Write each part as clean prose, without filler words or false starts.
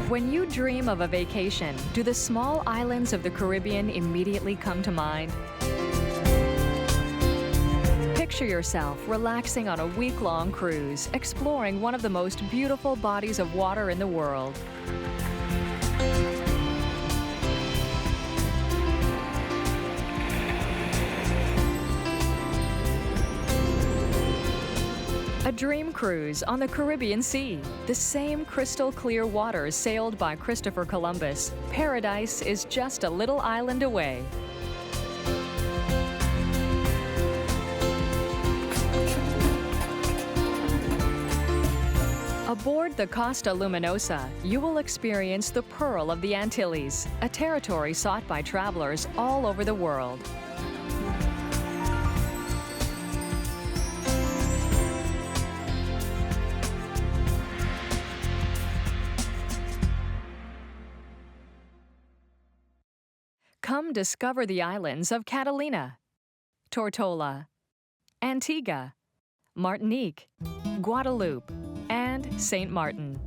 When you dream of a vacation, do the small islands of the Caribbean immediately come to mind? Picture yourself relaxing on a week-long cruise, exploring one of the most beautiful bodies of water in the world. A dream cruise on the Caribbean Sea. The same crystal clear waters sailed by Christopher Columbus. Paradise is just a little island away. Aboard the Costa Luminosa, you will experience the Pearl of the Antilles, a territory sought by travelers all over the world. Come discover the islands of Catalina, Tortola, Antigua, Martinique, Guadalupe, and Saint Martin.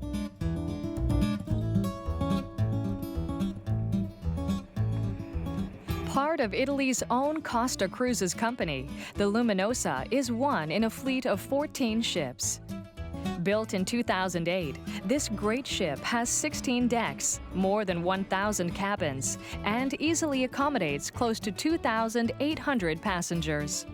Part of Italy's own Costa Cruises company, the Luminosa is one in a fleet of 14 ships. Built in 2008, this great ship has 16 decks, more than 1,000 cabins, and easily accommodates close to 2,800 passengers.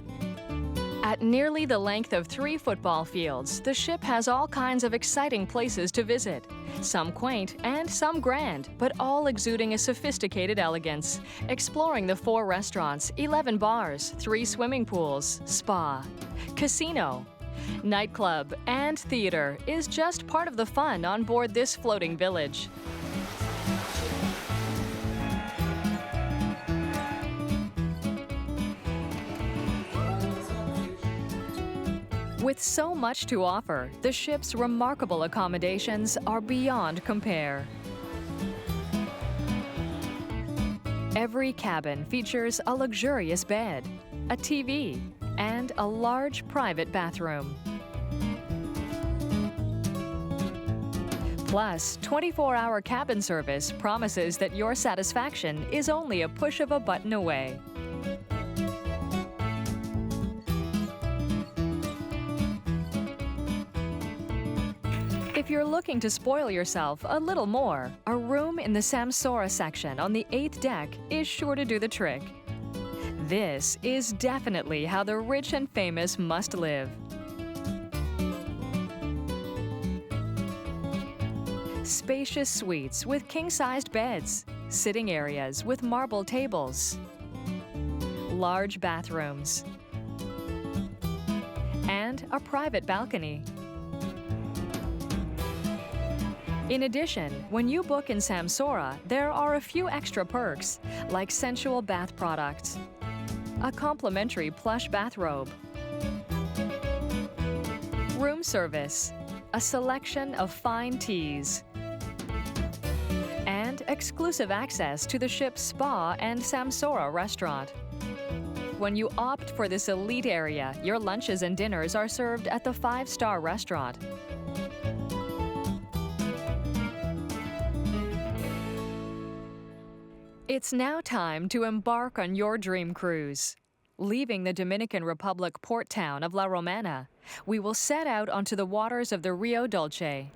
At nearly the length of 3 football fields, the ship has all kinds of exciting places to visit. Some quaint and some grand, but all exuding a sophisticated elegance. Exploring the 4 restaurants, 11 bars, 3 swimming pools, spa, casino, nightclub, and theater is just part of the fun on board this floating village. With so much to offer, the ship's remarkable accommodations are beyond compare. Every cabin features a luxurious bed, a TV, and a large private bathroom. Plus, 24-hour cabin service promises that your satisfaction is only a push of a button away. If you're looking to spoil yourself a little more, a room in the Samsora section on the 8th deck is sure to do the trick. This is definitely how the rich and famous must live. Spacious suites with king-sized beds, sitting areas with marble tables, large bathrooms, and a private balcony. In addition, when you book in Samsora, there are a few extra perks, like sensual bath products, a complimentary plush bathrobe, room service, a selection of fine teas, and exclusive access to the ship's spa and Samsora restaurant. When you opt for this elite area, your lunches and dinners are served at the 5-star restaurant. It's now time to embark on your dream cruise. Leaving the Dominican Republic port town of La Romana, we will set out onto the waters of the Rio Dulce.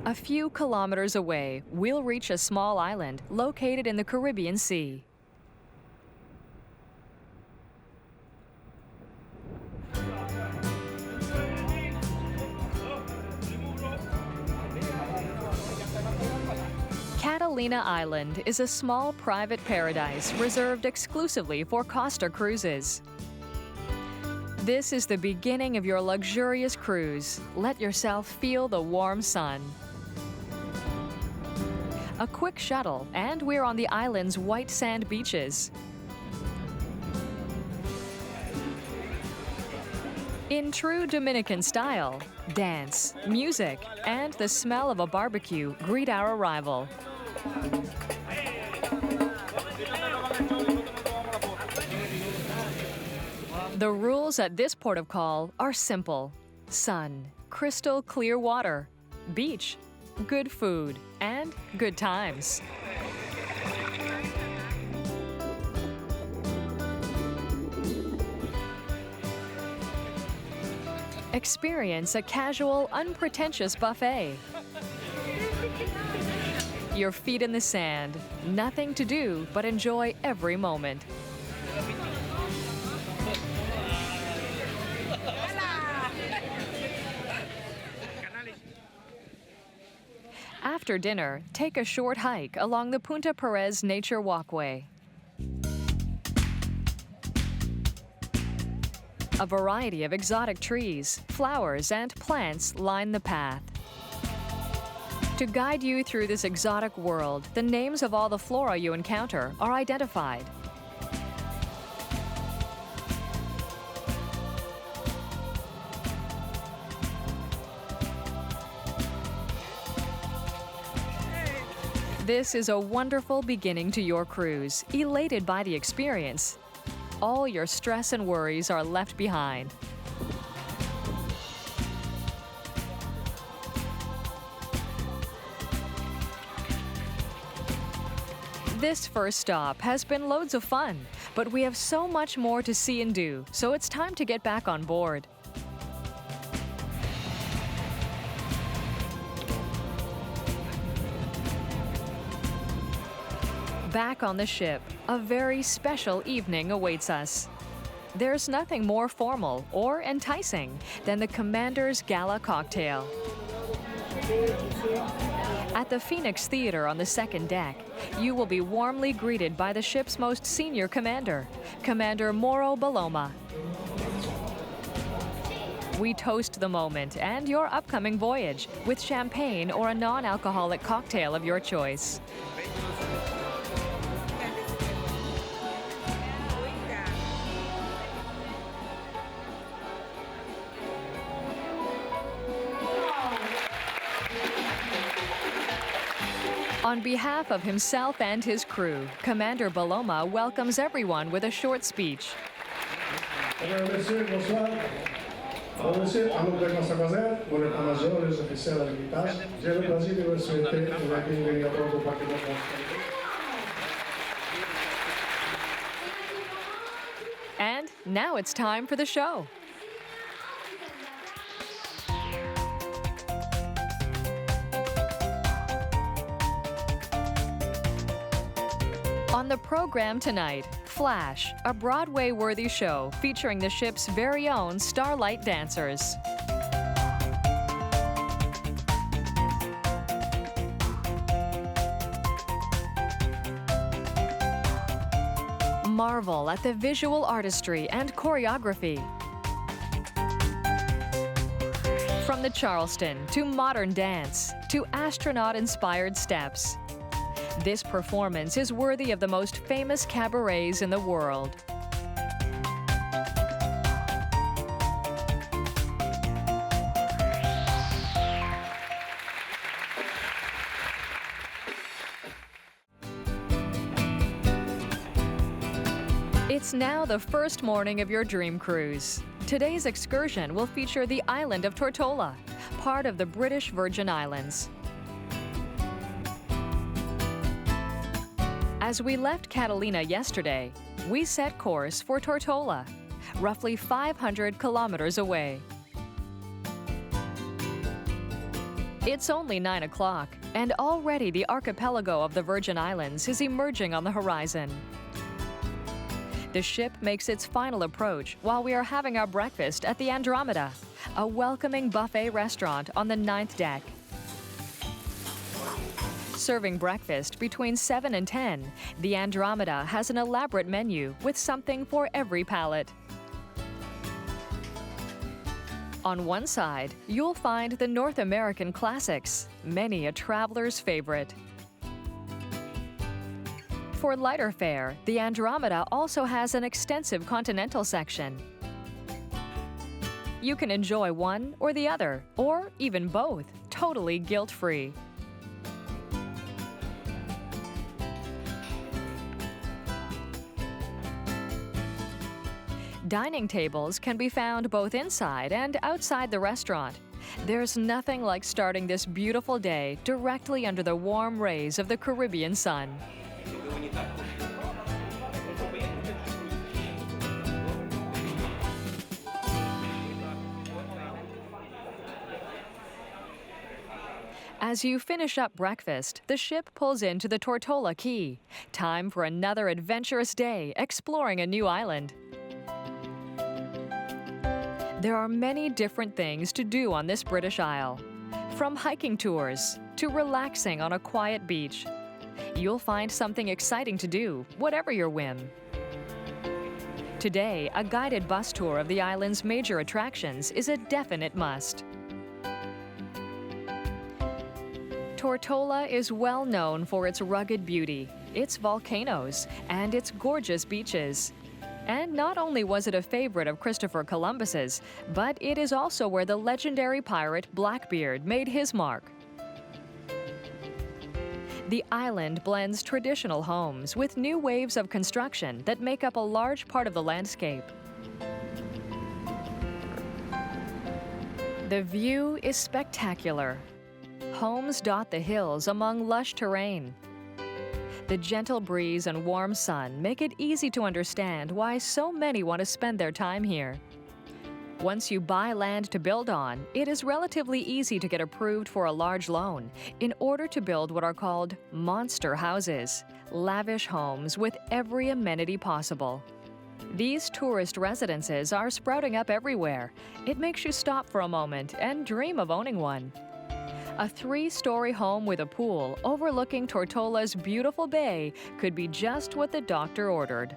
A few kilometers away, we'll reach a small island located in the Caribbean Sea. Catalina Island is a small private paradise reserved exclusively for Costa cruises. This is the beginning of your luxurious cruise. Let yourself feel the warm sun. A quick shuttle, and we're on the island's white sand beaches. In true Dominican style, dance, music, and the smell of a barbecue greet our arrival. The rules at this port of call are simple: sun, crystal clear water, beach, good food, and good times. Experience a casual, unpretentious buffet. Your feet in the sand, nothing to do but enjoy every moment. After dinner, take a short hike along the Punta Perez Nature Walkway. A variety of exotic trees, flowers, and plants line the path. To guide you through this exotic world, the names of all the flora you encounter are identified. This is a wonderful beginning to your cruise, elated by the experience. All your stress and worries are left behind. This first stop has been loads of fun, but we have so much more to see and do, so it's time to get back on board. Back on the ship, a very special evening awaits us. There's nothing more formal or enticing than the Commander's Gala cocktail. At the Phoenix Theater on the second deck, you will be warmly greeted by the ship's most senior commander, Commander Mauro Baloma. We toast the moment and your upcoming voyage with champagne or a non-alcoholic cocktail of your choice. On behalf of himself and his crew, Commander Baloma welcomes everyone with a short speech. Monsieur, bonsoir. Alors, monsieur, à nom de Costa Luminosa, pour l'état-major et les officiers de l'équipage, j'ai le plaisir de vous souhaiter une bienvenue à bord du paquet de France. And now it's time for the show. On the program tonight, Flash, a Broadway-worthy show featuring the ship's very own starlight dancers. Marvel at the visual artistry and choreography. From the Charleston to modern dance to astronaut-inspired steps. This performance is worthy of the most famous cabarets in the world. It's now the first morning of your dream cruise. Today's excursion will feature the island of Tortola, part of the British Virgin Islands. As we left Catalina yesterday, we set course for Tortola, roughly 500 kilometers away. It's only 9 o'clock, and already the archipelago of the Virgin Islands is emerging on the horizon. The ship makes its final approach while we are having our breakfast at the Andromeda, a welcoming buffet restaurant on the 9th deck. Serving breakfast between 7 and 10, the Andromeda has an elaborate menu with something for every palate. On one side, you'll find the North American classics, many a traveler's favorite. For lighter fare, the Andromeda also has an extensive continental section. You can enjoy one or the other, or even both, totally guilt-free. Dining tables can be found both inside and outside the restaurant. There's nothing like starting this beautiful day directly under the warm rays of the Caribbean sun. As you finish up breakfast, the ship pulls into the Tortola Key. Time for another adventurous day exploring a new island. There are many different things to do on this British Isle. From hiking tours to relaxing on a quiet beach. You'll find something exciting to do, whatever your whim. Today, a guided bus tour of the island's major attractions is a definite must. Tortola is well known for its rugged beauty, its volcanoes, and its gorgeous beaches. And not only was it a favorite of Christopher Columbus's, but it is also where the legendary pirate Blackbeard made his mark. The island blends traditional homes with new waves of construction that make up a large part of the landscape. The view is spectacular. Homes dot the hills among lush terrain. The gentle breeze and warm sun make it easy to understand why so many want to spend their time here. Once you buy land to build on, it is relatively easy to get approved for a large loan in order to build what are called monster houses, lavish homes with every amenity possible. These tourist residences are sprouting up everywhere. It makes you stop for a moment and dream of owning one. A 3-story home with a pool overlooking Tortola's beautiful bay could be just what the doctor ordered.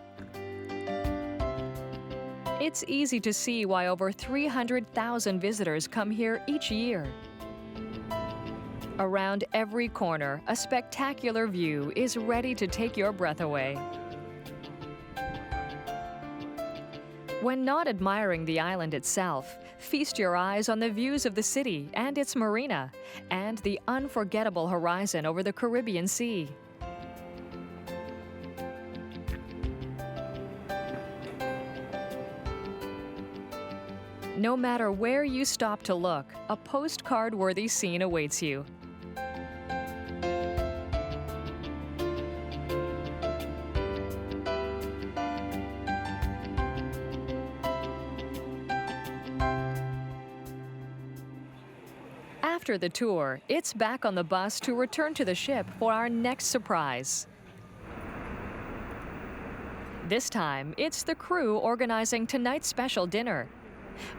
It's easy to see why over 300,000 visitors come here each year. Around every corner, a spectacular view is ready to take your breath away. When not admiring the island itself, feast your eyes on the views of the city and its marina, and the unforgettable horizon over the Caribbean Sea. No matter where you stop to look, a postcard-worthy scene awaits you. After the tour, it's back on the bus to return to the ship for our next surprise. This time, it's the crew organizing tonight's special dinner.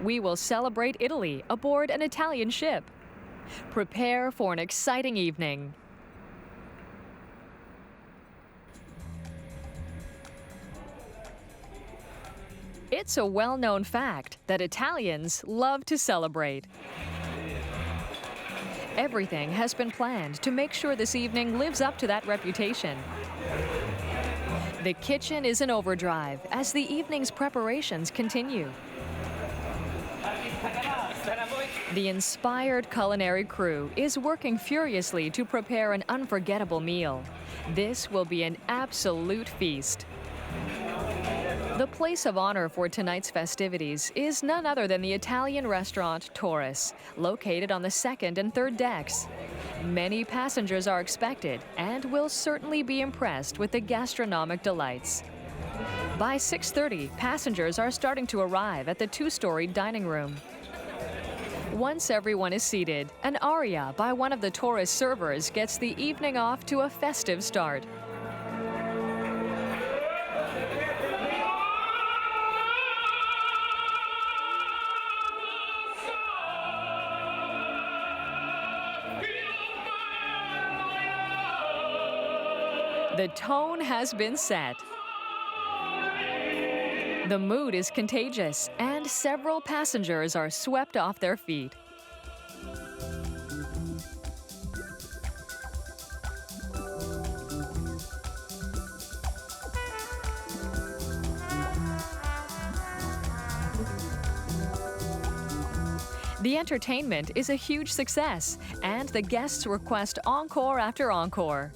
We will celebrate Italy aboard an Italian ship. Prepare for an exciting evening. It's a well-known fact that Italians love to celebrate. Everything has been planned to make sure this evening lives up to that reputation. The kitchen is in overdrive as the evening's preparations continue. The inspired culinary crew is working furiously to prepare an unforgettable meal. This will be an absolute feast. The place of honor for tonight's festivities is none other than the Italian restaurant Taurus, located on the 2nd and 3rd decks. Many passengers are expected and will certainly be impressed with the gastronomic delights. By 6:30, passengers are starting to arrive at the 2-story dining room. Once everyone is seated, an aria by one of the tourist servers gets the evening off to a festive start. The tone has been set. The mood is contagious, and several passengers are swept off their feet. The entertainment is a huge success, and the guests request encore after encore.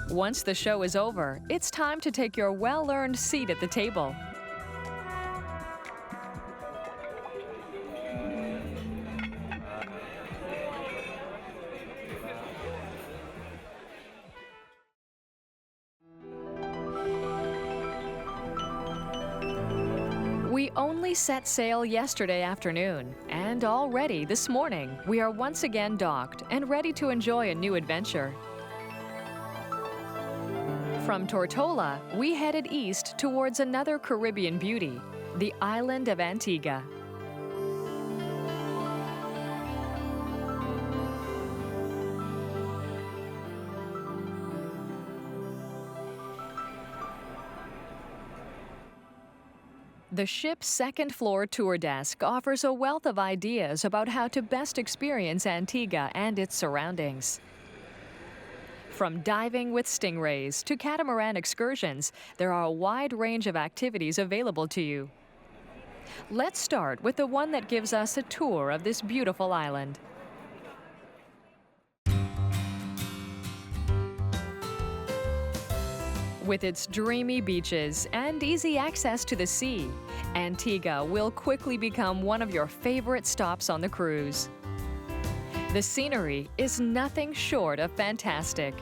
Once the show is over, it's time to take your well-earned seat at the table. We only set sail yesterday afternoon, and already this morning, we are once again docked and ready to enjoy a new adventure. From Tortola, we headed east towards another Caribbean beauty, the island of Antigua. The ship's second-floor tour desk offers a wealth of ideas about how to best experience Antigua and its surroundings. From diving with stingrays to catamaran excursions, there are a wide range of activities available to you. Let's start with the one that gives us a tour of this beautiful island. With its dreamy beaches and easy access to the sea, Antigua will quickly become one of your favorite stops on the cruise. The scenery is nothing short of fantastic.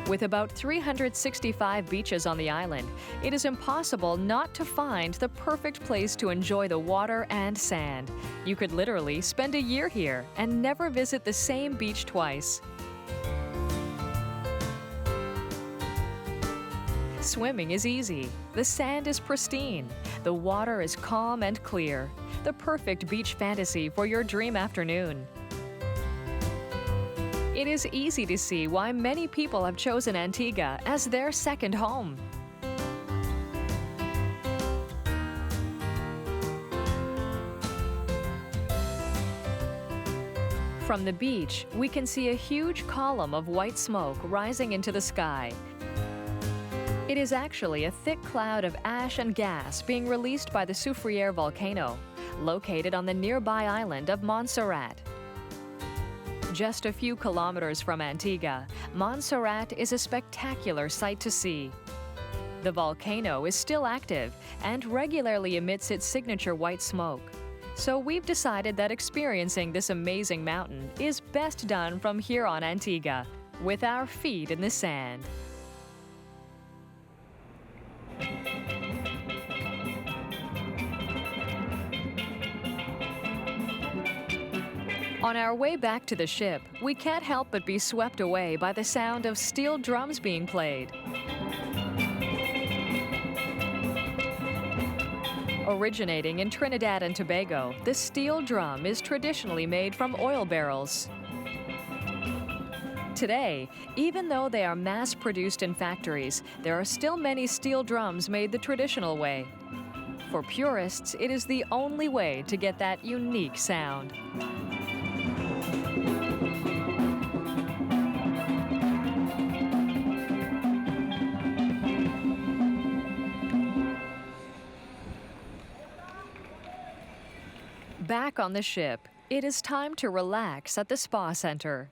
With about 365 beaches on the island, it is impossible not to find the perfect place to enjoy the water and sand. You could literally spend a year here and never visit the same beach twice. Swimming is easy. The sand is pristine. The water is calm and clear. The perfect beach fantasy for your dream afternoon. It is easy to see why many people have chosen Antigua as their second home. From the beach, we can see a huge column of white smoke rising into the sky. It is actually a thick cloud of ash and gas being released by the Soufriere volcano, located on the nearby island of Montserrat. Just a few kilometers from Antigua, Montserrat is a spectacular sight to see. The volcano is still active and regularly emits its signature white smoke. So we've decided that experiencing this amazing mountain is best done from here on Antigua, with our feet in the sand. On our way back to the ship, we can't help but be swept away by the sound of steel drums being played. Originating in Trinidad and Tobago, the steel drum is traditionally made from oil barrels. Today, even though they are mass-produced in factories, there are still many steel drums made the traditional way. For purists, it is the only way to get that unique sound. Back on the ship, it is time to relax at the spa center.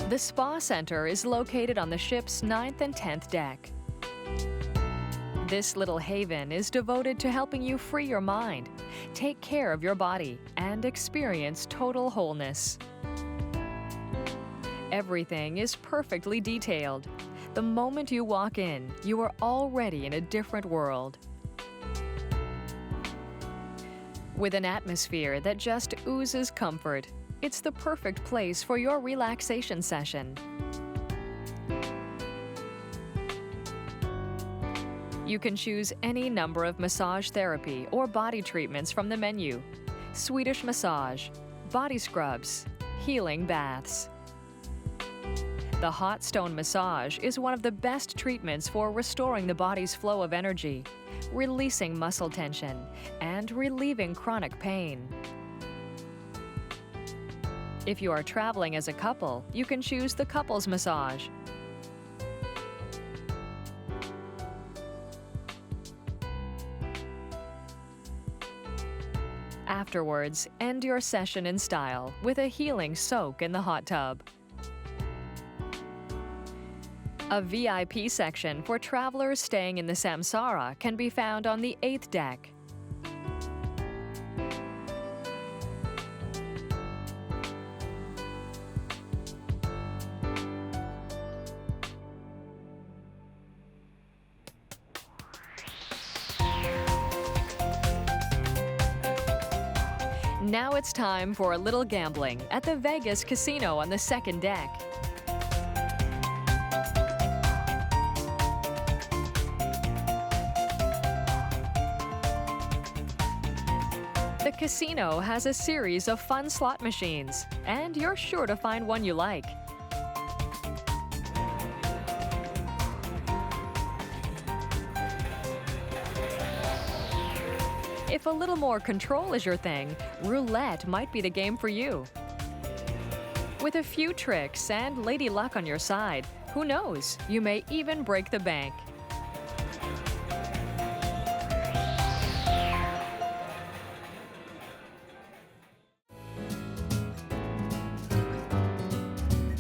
The spa center is located on the ship's 9th and 10th deck. This little haven is devoted to helping you free your mind, take care of your body, and experience total wholeness. Everything is perfectly detailed. The moment you walk in, you are already in a different world. With an atmosphere that just oozes comfort, it's the perfect place for your relaxation session. You can choose any number of massage therapy or body treatments from the menu: Swedish massage, body scrubs, healing baths. The hot stone massage is one of the best treatments for restoring the body's flow of energy, releasing muscle tension, and relieving chronic pain. If you are traveling as a couple, you can choose the couples massage. Afterwards, end your session in style with a healing soak in the hot tub. A VIP section for travelers staying in the Samsara can be found on the 8th deck. Now it's time for a little gambling at the Vegas Casino on the 2nd deck. The casino has a series of fun slot machines, and you're sure to find one you like. If a little more control is your thing, roulette might be the game for you. With a few tricks and lady luck on your side, who knows, you may even break the bank.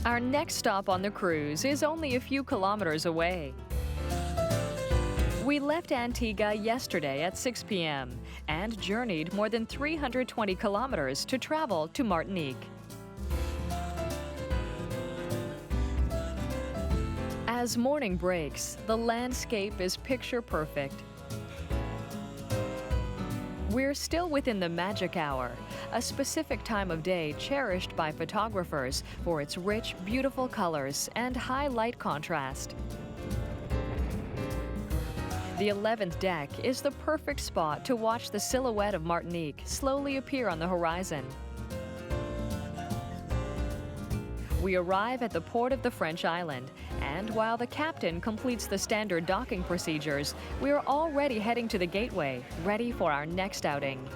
Our next stop on the cruise is only a few kilometers away. We left Antigua yesterday at 6 p.m. and journeyed more than 320 kilometers to travel to Martinique. As morning breaks, the landscape is picture perfect. We're still within the magic hour, a specific time of day cherished by photographers for its rich, beautiful colors and high light contrast. The 11th deck is the perfect spot to watch the silhouette of Martinique slowly appear on the horizon. We arrive at the port of the French island, and while the captain completes the standard docking procedures, we are already heading to the gateway, ready for our next outing.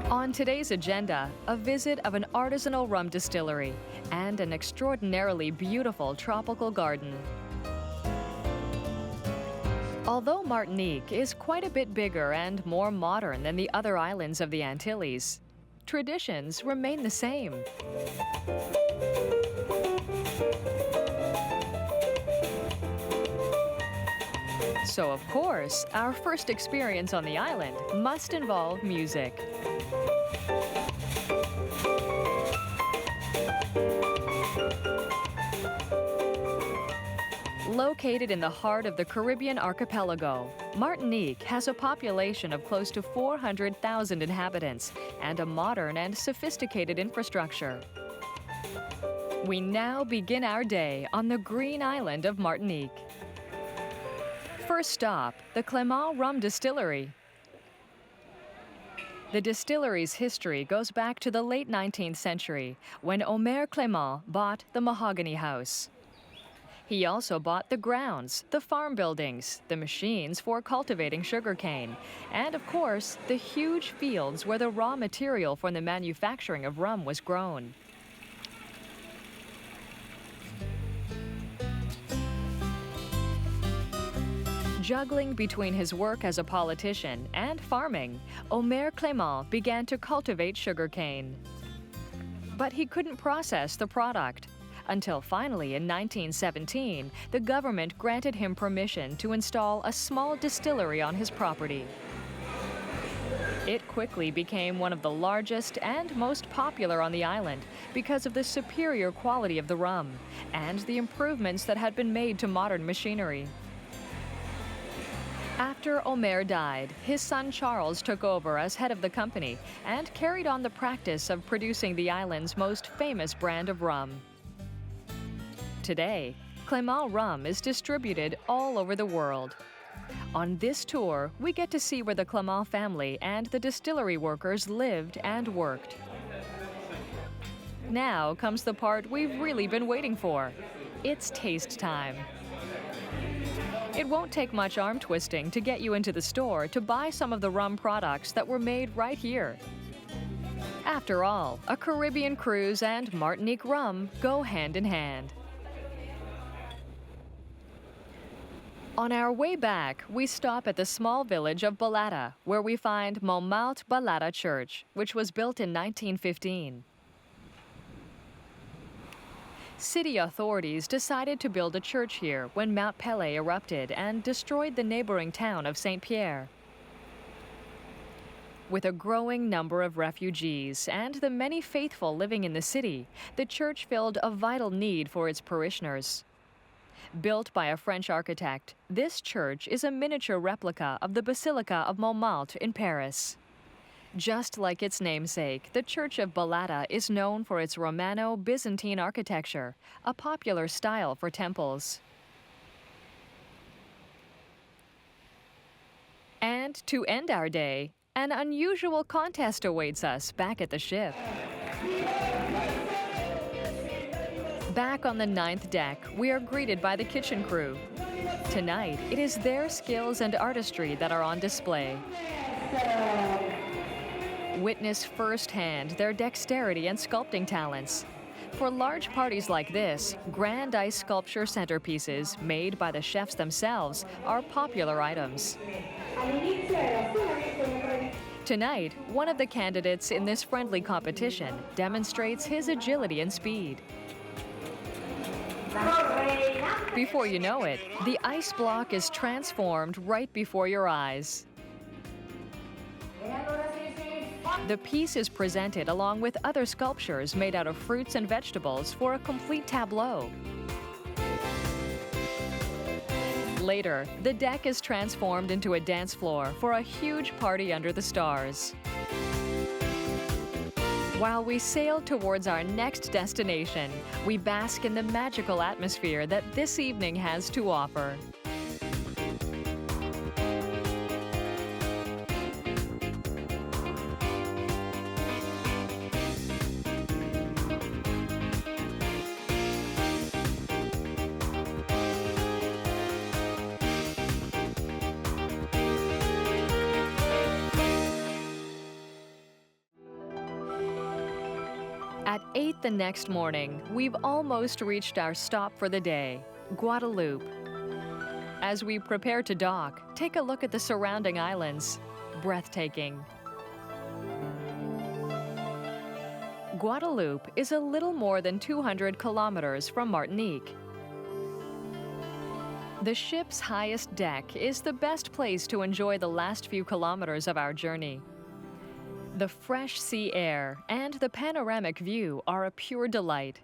On today's agenda, a visit of an artisanal rum distillery and an extraordinarily beautiful tropical garden. Although Martinique is quite a bit bigger and more modern than the other islands of the Antilles, traditions remain the same. So, of course, our first experience on the island must involve music. Located in the heart of the Caribbean archipelago, Martinique has a population of close to 400,000 inhabitants and a modern and sophisticated infrastructure. We now begin our day on the green island of Martinique. First stop, the Clément Rum Distillery. The distillery's history goes back to the late 19th century, when Omer Clément bought the Mahogany House. He also bought the grounds, the farm buildings, the machines for cultivating sugarcane, and of course, the huge fields where the raw material for the manufacturing of rum was grown. Juggling between his work as a politician and farming, Omer Clément began to cultivate sugarcane. But he couldn't process the product. Until finally, in 1917, the government granted him permission to install a small distillery on his property. It quickly became one of the largest and most popular on the island because of the superior quality of the rum and the improvements that had been made to modern machinery. After Omer died, his son Charles took over as head of the company and carried on the practice of producing the island's most famous brand of rum. Today, Clément rum is distributed all over the world. On this tour, we get to see where the Clément family and the distillery workers lived and worked. Now comes the part we've really been waiting for. It's taste time. It won't take much arm twisting to get you into the store to buy some of the rum products that were made right here. After all, a Caribbean cruise and Martinique rum go hand in hand. On our way back, we stop at the small village of Balata, where we find Montmartre Balata Church, which was built in 1915. City authorities decided to build a church here when Mount Pelée erupted and destroyed the neighboring town of Saint-Pierre. With a growing number of refugees and the many faithful living in the city, the church filled a vital need for its parishioners. Built by a French architect, this church is a miniature replica of the Basilica of Montmartre in Paris. Just like its namesake, the Church of Balata is known for its Romano-Byzantine architecture, a popular style for temples. And to end our day, an unusual contest awaits us back at the ship. Back on the 9th deck, we are greeted by the kitchen crew. Tonight, it is their skills and artistry that are on display. Witness firsthand their dexterity and sculpting talents. For large parties like this, grand ice sculpture centerpieces made by the chefs themselves are popular items. Tonight, one of the candidates in this friendly competition demonstrates his agility and speed. Before you know it, the ice block is transformed right before your eyes. The piece is presented along with other sculptures made out of fruits and vegetables for a complete tableau. Later, the deck is transformed into a dance floor for a huge party under the stars. While we sail towards our next destination, we bask in the magical atmosphere that this evening has to offer. At 8 the next morning, we've almost reached our stop for the day, Guadalupe. As we prepare to dock, take a look at the surrounding islands. Breathtaking. Guadalupe is a little more than 200 kilometers from Martinique. The ship's highest deck is the best place to enjoy the last few kilometers of our journey. The fresh sea air and the panoramic view are a pure delight.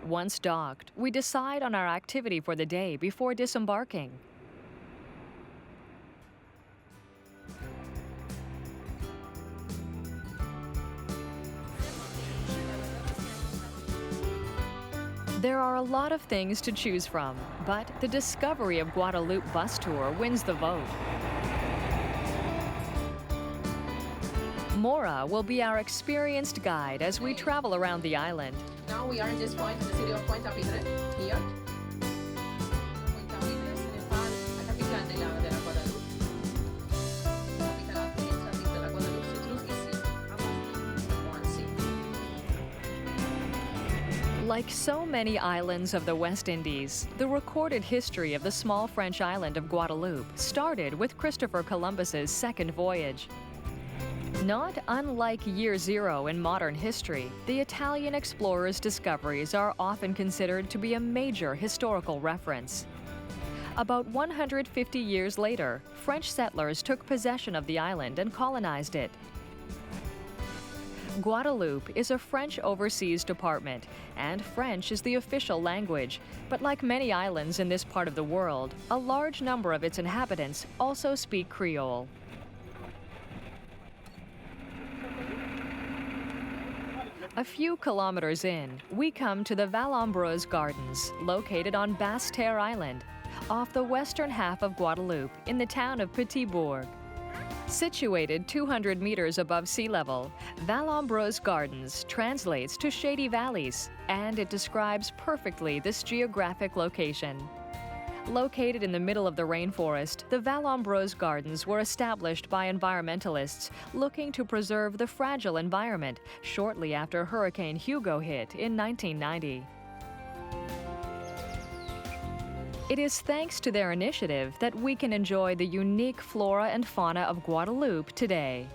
Once docked, we decide on our activity for the day before disembarking. There are a lot of things to choose from, but the Discovery of Guadalupe bus tour wins the vote. Mora will be our experienced guide as we travel around the island. Now we are in this point in the city of Point Apitre, here. Point Apitre se ne fa la capitale della Guadalupe. La capitale amministrativa della Guadalupe se trouve ici, à Martinique. Like so many islands of the West Indies, the recorded history of the small French island of Guadeloupe started with Christopher Columbus's second voyage. Not unlike Year Zero in modern history, the Italian explorer's discoveries are often considered to be a major historical reference. About 150 years later, French settlers took possession of the island and colonized it. Guadalupe is a French overseas department, and French is the official language. But like many islands in this part of the world, a large number of its inhabitants also speak Creole. A few kilometers in, we come to the Vallombrosa Gardens, located on Basse-Terre Island, off the western half of Guadeloupe, in the town of Petit-Bourg. Situated 200 meters above sea level, Vallombrosa Gardens translates to shady valleys, and it describes perfectly this geographic location. Located in the middle of the rainforest, the Vallombrosa Gardens were established by environmentalists looking to preserve the fragile environment shortly after Hurricane Hugo hit in 1990. It is thanks to their initiative that we can enjoy the unique flora and fauna of Guadeloupe today.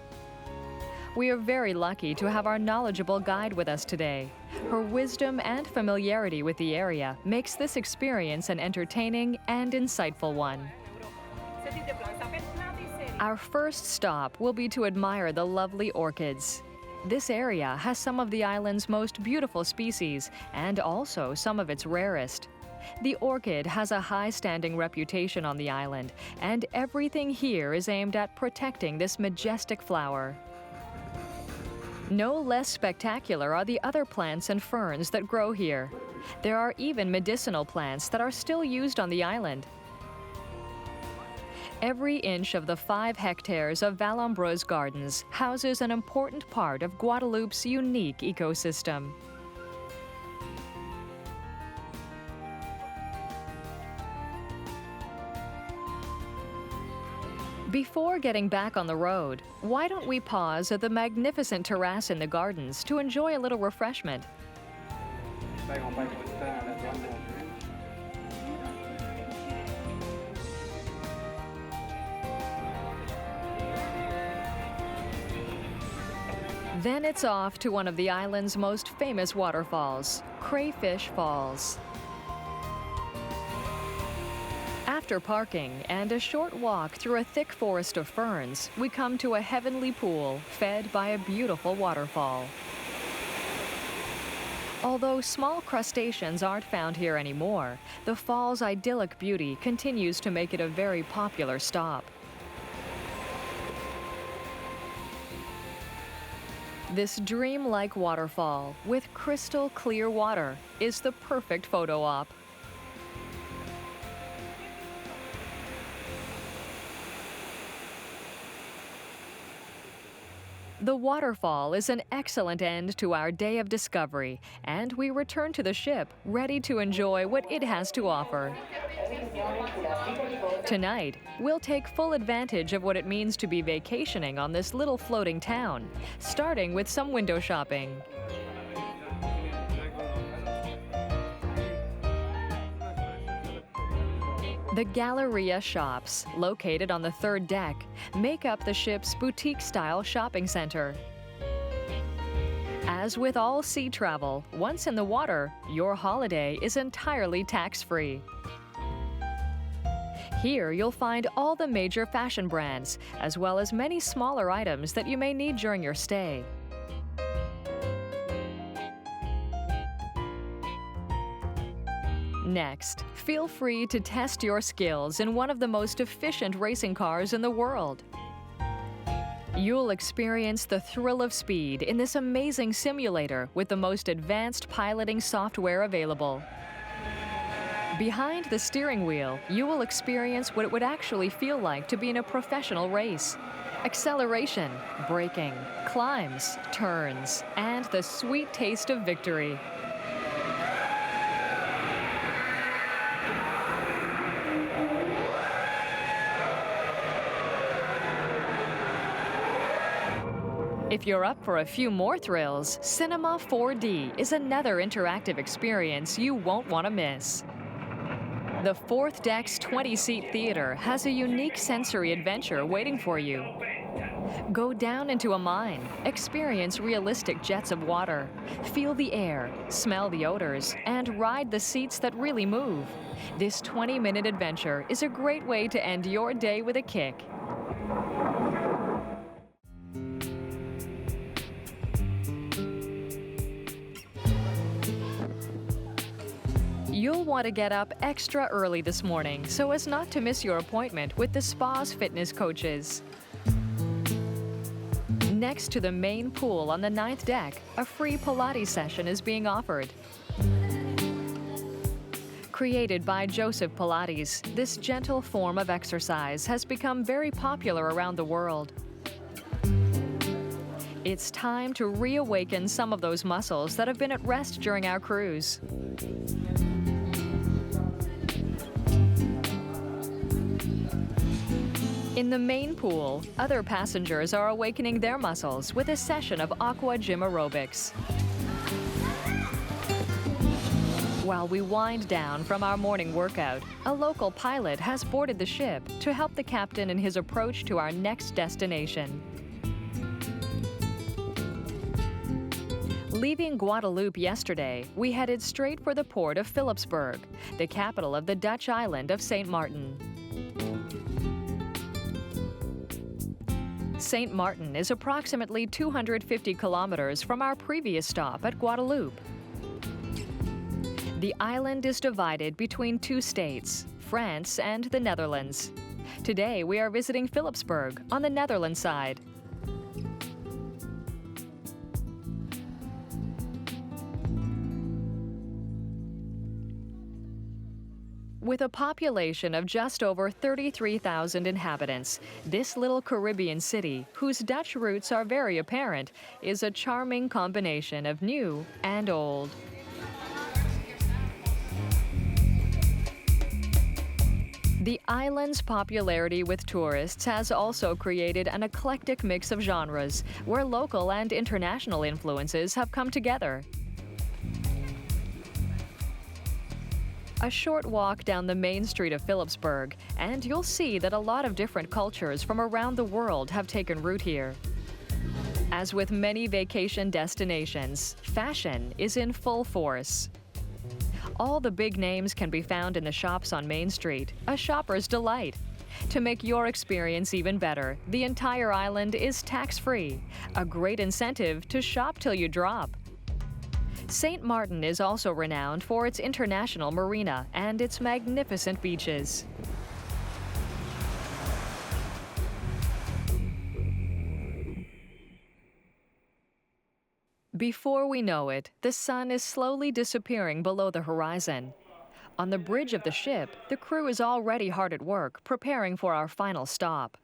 We are very lucky to have our knowledgeable guide with us today. Her wisdom and familiarity with the area makes this experience an entertaining and insightful one. Our first stop will be to admire the lovely orchids. This area has some of the island's most beautiful species and also some of its rarest. The orchid has a high-standing reputation on the island, and everything here is aimed at protecting this majestic flower. No less spectacular are the other plants and ferns that grow here. There are even medicinal plants that are still used on the island. Every inch of the 5 hectares of Vallombrosa Gardens houses an important part of Guadeloupe's unique ecosystem. Before getting back on the road, why don't we pause at the magnificent terrace in the gardens to enjoy a little refreshment? Then it's off to one of the island's most famous waterfalls, Crayfish Falls. After parking and a short walk through a thick forest of ferns, we come to a heavenly pool fed by a beautiful waterfall. Although small crustaceans aren't found here anymore, the fall's idyllic beauty continues to make it a very popular stop. This dreamlike waterfall with crystal clear water is the perfect photo op. The waterfall is an excellent end to our day of discovery, and we return to the ship, ready to enjoy what it has to offer. Tonight, we'll take full advantage of what it means to be vacationing on this little floating town, starting with some window shopping. The Galleria shops, located on the 3rd deck, make up the ship's boutique-style shopping center. As with all sea travel, once in the water, your holiday is entirely tax-free. Here you'll find all the major fashion brands, as well as many smaller items that you may need during your stay. Next, feel free to test your skills in one of the most efficient racing cars in the world. You'll experience the thrill of speed in this amazing simulator with the most advanced piloting software available. Behind the steering wheel, you will experience what it would actually feel like to be in a professional race. Acceleration, braking, climbs, turns, and the sweet taste of victory. If you're up for a few more thrills, Cinema 4D is another interactive experience you won't want to miss. The fourth deck's 20-seat theater has a unique sensory adventure waiting for you. Go down into a mine, experience realistic jets of water, feel the air, smell the odors, and ride the seats that really move. This 20-minute adventure is a great way to end your day with a kick. You'll want to get up extra early this morning so as not to miss your appointment with the spa's fitness coaches. Next to the main pool on the 9th deck, a free Pilates session is being offered. Created by Joseph Pilates, this gentle form of exercise has become very popular around the world. It's time to reawaken some of those muscles that have been at rest during our cruise. In the main pool, other passengers are awakening their muscles with a session of aqua gym aerobics. While we wind down from our morning workout, a local pilot has boarded the ship to help the captain in his approach to our next destination. Leaving Guadalupe yesterday, we headed straight for the port of Philipsburg, the capital of the Dutch island of St. Martin. St. Martin is approximately 250 kilometers from our previous stop at Guadalupe. The island is divided between two states, France and the Netherlands. Today we are visiting Philipsburg on the Netherlands side. With a population of just over 33,000 inhabitants, this little Caribbean city, whose Dutch roots are very apparent, is a charming combination of new and old. The island's popularity with tourists has also created an eclectic mix of genres, where local and international influences have come together. A short walk down the main street of Philipsburg, and you'll see that a lot of different cultures from around the world have taken root here. As with many vacation destinations, fashion is in full force. All the big names can be found in the shops on Main Street, a shopper's delight. To make your experience even better, the entire island is tax-free, a great incentive to shop till you drop. St. Martin is also renowned for its international marina and its magnificent beaches. Before we know it, the sun is slowly disappearing below the horizon. On the bridge of the ship, the crew is already hard at work, preparing for our final stop.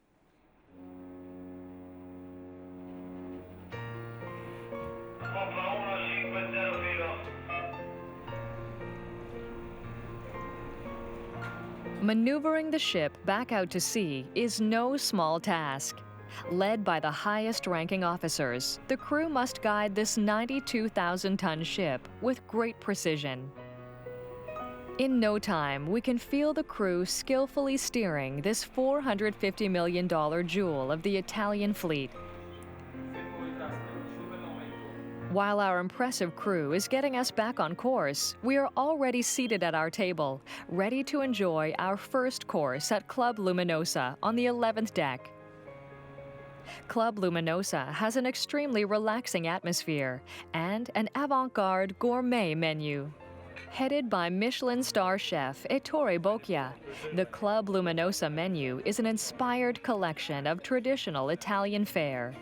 Maneuvering the ship back out to sea is no small task. Led by the highest-ranking officers, the crew must guide this 92,000-ton ship with great precision. In no time, we can feel the crew skillfully steering this $450 million jewel of the Italian fleet. While our impressive crew is getting us back on course, we are already seated at our table, ready to enjoy our first course at Club Luminosa on the 11th deck. Club Luminosa has an extremely relaxing atmosphere and an avant-garde gourmet menu. Headed by Michelin star chef Ettore Bocchia, the Club Luminosa menu is an inspired collection of traditional Italian fare.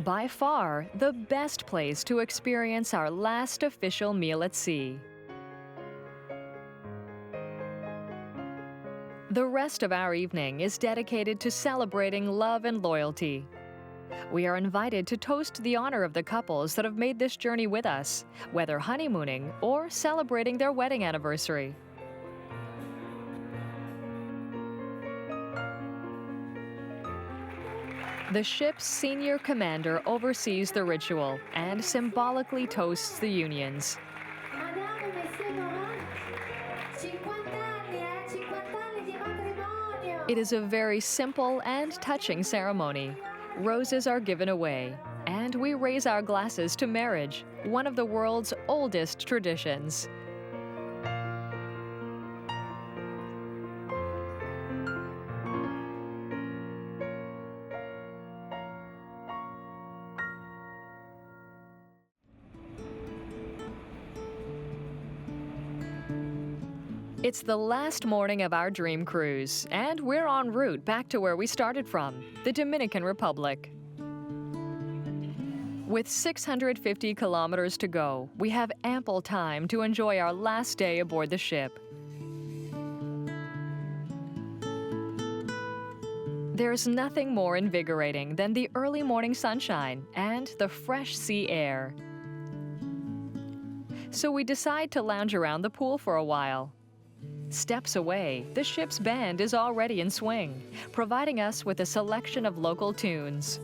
By far, the best place to experience our last official meal at sea. The rest of our evening is dedicated to celebrating love and loyalty. We are invited to toast the honor of the couples that have made this journey with us, whether honeymooning or celebrating their wedding anniversary. The ship's senior commander oversees the ritual and symbolically toasts the unions. It is a very simple and touching ceremony. Roses are given away, and we raise our glasses to marriage, one of the world's oldest traditions. It's the last morning of our dream cruise, and we're en route back to where we started from, the Dominican Republic. With 650 kilometers to go, we have ample time to enjoy our last day aboard the ship. There's nothing more invigorating than the early morning sunshine and the fresh sea air. So we decide to lounge around the pool for a while. Steps away, the ship's band is already in swing, providing us with a selection of local tunes.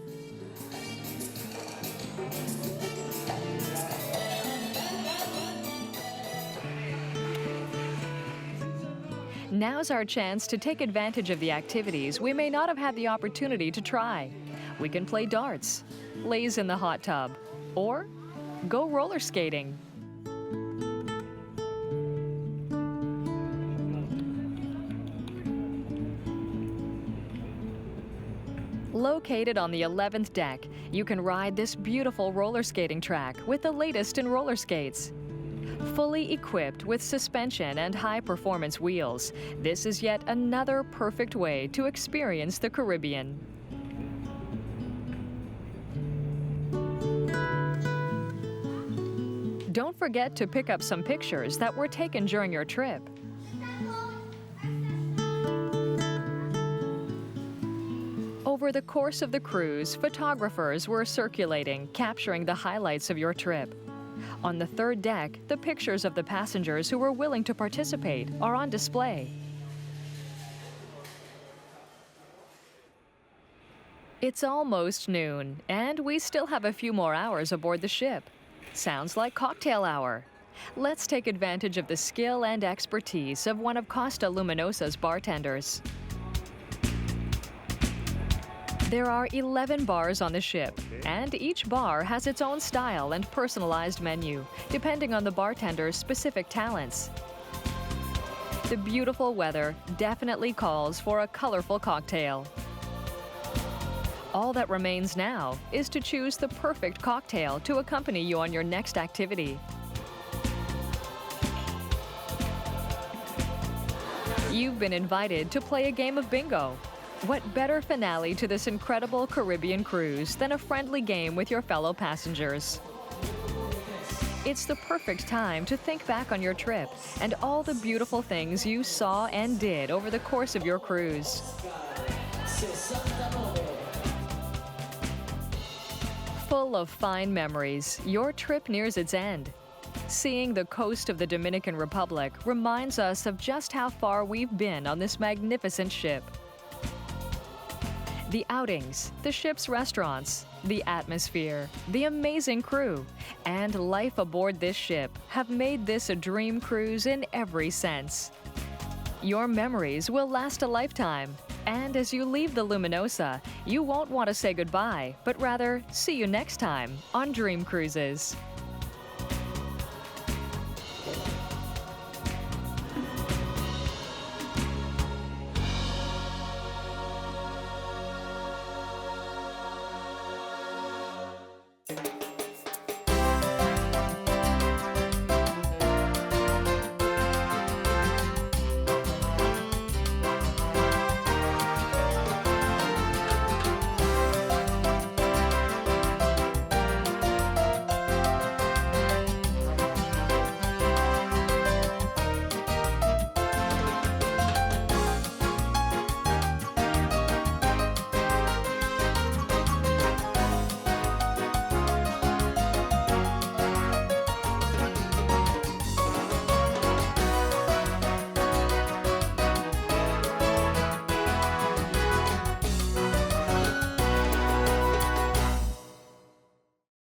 Now's our chance to take advantage of the activities we may not have had the opportunity to try. We can play darts, laze in the hot tub, or go roller skating. Located on the 11th deck, you can ride this beautiful roller skating track with the latest in roller skates. Fully equipped with suspension and high-performance wheels, this is yet another perfect way to experience the Caribbean. Don't forget to pick up some pictures that were taken during your trip. Over the course of the cruise, photographers were circulating, capturing the highlights of your trip. On the third deck, the pictures of the passengers who were willing to participate are on display. It's almost noon, and we still have a few more hours aboard the ship. Sounds like cocktail hour. Let's take advantage of the skill and expertise of one of Costa Luminosa's bartenders. There are 11 bars on the ship, and each bar has its own style and personalized menu, depending on the bartender's specific talents. The beautiful weather definitely calls for a colorful cocktail. All that remains now is to choose the perfect cocktail to accompany you on your next activity. You've been invited to play a game of bingo. What better finale to this incredible Caribbean cruise than a friendly game with your fellow passengers? It's the perfect time to think back on your trip and all the beautiful things you saw and did over the course of your cruise. Full of fine memories, your trip nears its end. Seeing the coast of the Dominican Republic reminds us of just how far we've been on this magnificent ship. The outings, the ship's restaurants, the atmosphere, the amazing crew, and life aboard this ship have made this a dream cruise in every sense. Your memories will last a lifetime, and as you leave the Luminosa, you won't want to say goodbye, but rather see you next time on Dream Cruises.